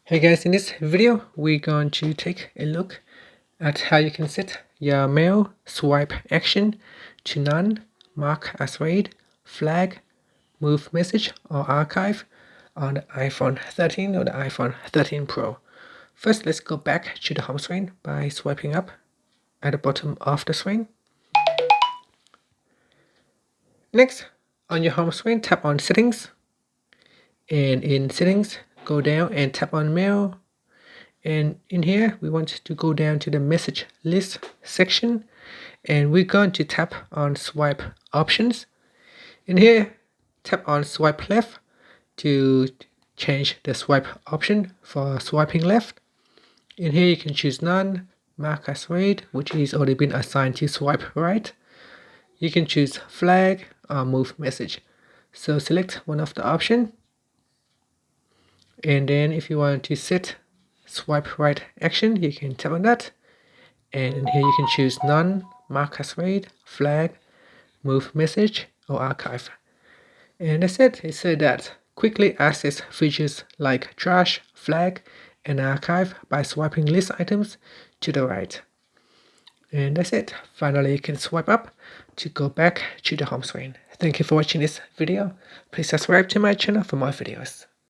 Hey guys, in this video we're going to take a look at how you can set your mail swipe action to none, mark as read, flag, move message or archive on the iPhone 13 or the iPhone 13 Pro. First, let's go back to the home screen by swiping up at the bottom of the screen. Next, on your home screen, tap on settings, and in settings go down and tap on mail. And in here, we want to go down to the message list section, and we're going to tap on swipe options. In here, tap on swipe left to change the swipe option for swiping left. In here, you can choose none, mark as read, which is already been assigned to swipe right. You can choose flag or move message. So select one of the option. And then if you want to set swipe right action, you can tap on that, and in here you can choose none, mark as read, flag, move message or archive. And that's it. It said that quickly access features like trash, flag and archive by swiping list items to the right. And that's it. Finally, you can swipe up to go back to the home screen. Thank you for watching this video. Please subscribe to my channel for more videos.